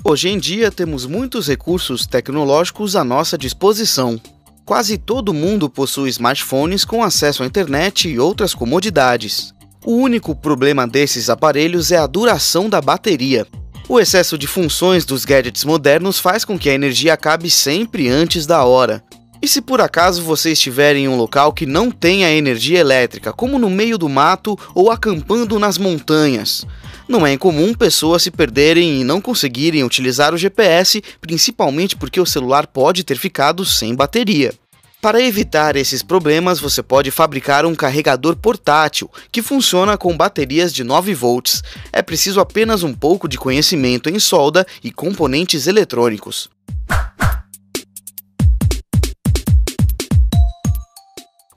Hoje em dia temos muitos recursos tecnológicos à nossa disposição. Quase todo mundo possui smartphones com acesso à internet e outras comodidades. O único problema desses aparelhos é a duração da bateria. O excesso de funções dos gadgets modernos faz com que a energia acabe sempre antes da hora. E se por acaso você estiver em um local que não tenha energia elétrica, como no meio do mato ou acampando nas montanhas? Não é incomum pessoas se perderem e não conseguirem utilizar o GPS, principalmente porque o celular pode ter ficado sem bateria. Para evitar esses problemas, você pode fabricar um carregador portátil, que funciona com baterias de 9 volts. É preciso apenas um pouco de conhecimento em solda e componentes eletrônicos.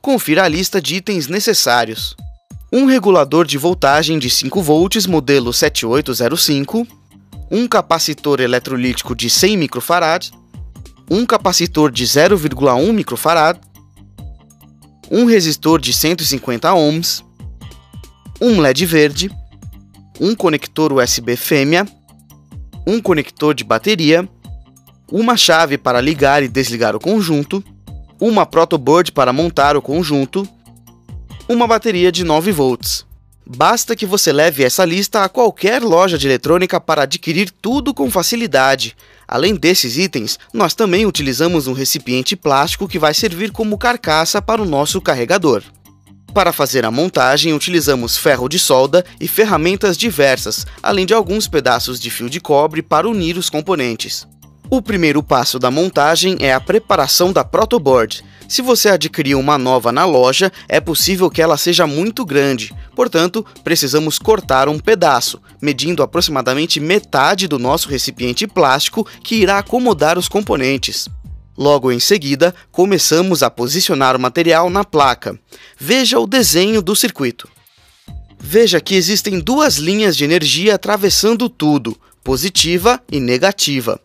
Confira a lista de itens necessários. Um regulador de voltagem de 5 volts modelo 7805, um capacitor eletrolítico de 100 microfarad, um capacitor de 0,1 microfarad, um resistor de 150 ohms, um LED verde, um conector USB fêmea, um conector de bateria, uma chave para ligar e desligar o conjunto, uma protoboard para montar o conjunto, uma bateria de 9 volts. Basta que você leve essa lista a qualquer loja de eletrônica para adquirir tudo com facilidade. Além desses itens, nós também utilizamos um recipiente plástico que vai servir como carcaça para o nosso carregador. Para fazer a montagem, utilizamos ferro de solda e ferramentas diversas, além de alguns pedaços de fio de cobre para unir os componentes. O primeiro passo da montagem é a preparação da protoboard. Se você adquirir uma nova na loja, é possível que ela seja muito grande, portanto, precisamos cortar um pedaço, medindo aproximadamente metade do nosso recipiente plástico que irá acomodar os componentes. Logo em seguida, começamos a posicionar o material na placa. Veja o desenho do circuito. Veja que existem duas linhas de energia atravessando tudo, positiva e negativa.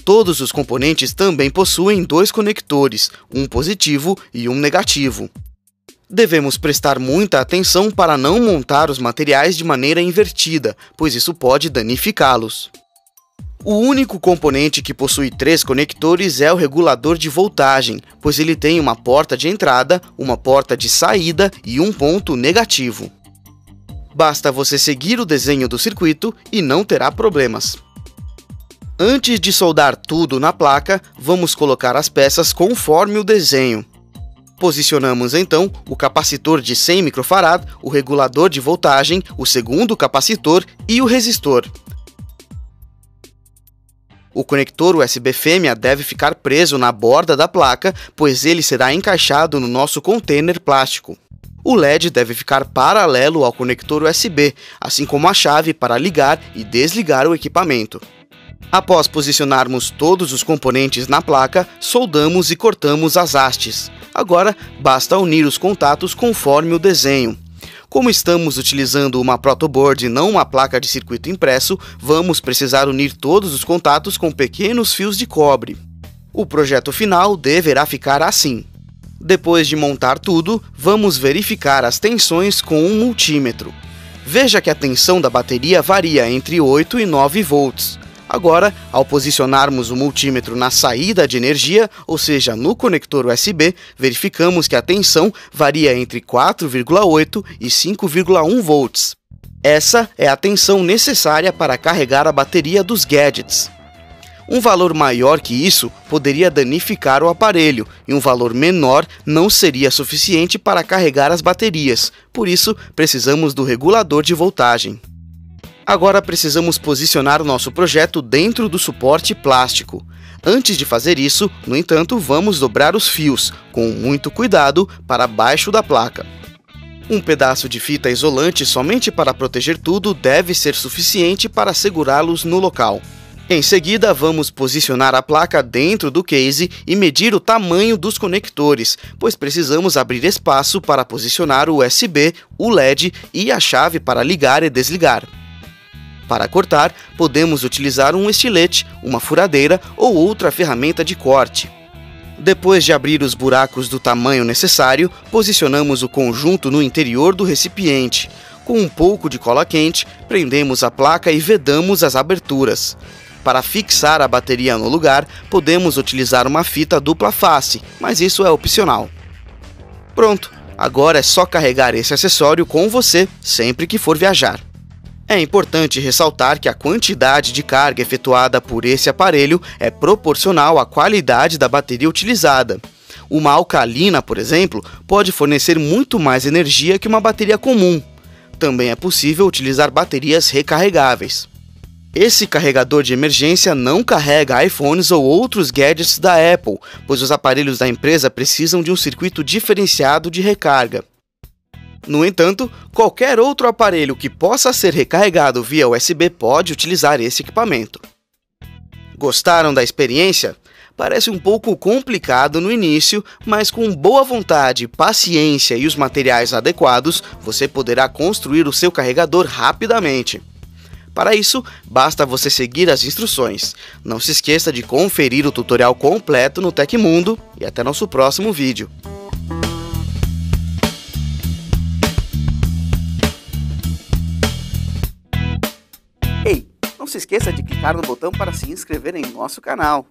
Todos os componentes também possuem dois conectores, um positivo e um negativo. Devemos prestar muita atenção para não montar os materiais de maneira invertida, pois isso pode danificá-los. O único componente que possui 3 conectores é o regulador de voltagem, pois ele tem uma porta de entrada, uma porta de saída e um ponto negativo. Basta você seguir o desenho do circuito e não terá problemas. Antes de soldar tudo na placa, vamos colocar as peças conforme o desenho. Posicionamos então o capacitor de 100 microfarad, o regulador de voltagem, o segundo capacitor e o resistor. O conector USB fêmea deve ficar preso na borda da placa, pois ele será encaixado no nosso container plástico. O LED deve ficar paralelo ao conector USB, assim como a chave para ligar e desligar o equipamento. Após posicionarmos todos os componentes na placa, soldamos e cortamos as hastes. Agora, basta unir os contatos conforme o desenho. Como estamos utilizando uma protoboard e não uma placa de circuito impresso, vamos precisar unir todos os contatos com pequenos fios de cobre. O projeto final deverá ficar assim. Depois de montar tudo, vamos verificar as tensões com um multímetro. Veja que a tensão da bateria varia entre 8 e 9 volts. Agora, ao posicionarmos o multímetro na saída de energia, ou seja, no conector USB, verificamos que a tensão varia entre 4,8 e 5,1 volts. Essa é a tensão necessária para carregar a bateria dos gadgets. Um valor maior que isso poderia danificar o aparelho, e um valor menor não seria suficiente para carregar as baterias, por isso precisamos do regulador de voltagem. Agora precisamos posicionar o nosso projeto dentro do suporte plástico. Antes de fazer isso, no entanto, vamos dobrar os fios, com muito cuidado, para baixo da placa. Um pedaço de fita isolante somente para proteger tudo deve ser suficiente para segurá-los no local. Em seguida, vamos posicionar a placa dentro do case e medir o tamanho dos conectores, pois precisamos abrir espaço para posicionar o USB, o LED e a chave para ligar e desligar. Para cortar, podemos utilizar um estilete, uma furadeira ou outra ferramenta de corte. Depois de abrir os buracos do tamanho necessário, posicionamos o conjunto no interior do recipiente. Com um pouco de cola quente, prendemos a placa e vedamos as aberturas. Para fixar a bateria no lugar, podemos utilizar uma fita dupla face, mas isso é opcional. Pronto, agora é só carregar esse acessório com você sempre que for viajar. É importante ressaltar que a quantidade de carga efetuada por esse aparelho é proporcional à qualidade da bateria utilizada. Uma alcalina, por exemplo, pode fornecer muito mais energia que uma bateria comum. Também é possível utilizar baterias recarregáveis. Esse carregador de emergência não carrega iPhones ou outros gadgets da Apple, pois os aparelhos da empresa precisam de um circuito diferenciado de recarga. No entanto, qualquer outro aparelho que possa ser recarregado via USB pode utilizar esse equipamento. Gostaram da experiência? Parece um pouco complicado no início, mas com boa vontade, paciência e os materiais adequados, você poderá construir o seu carregador rapidamente. Para isso, basta você seguir as instruções. Não se esqueça de conferir o tutorial completo no Tecmundo e até nosso próximo vídeo. Ei, não se esqueça de clicar no botão para se inscrever em nosso canal.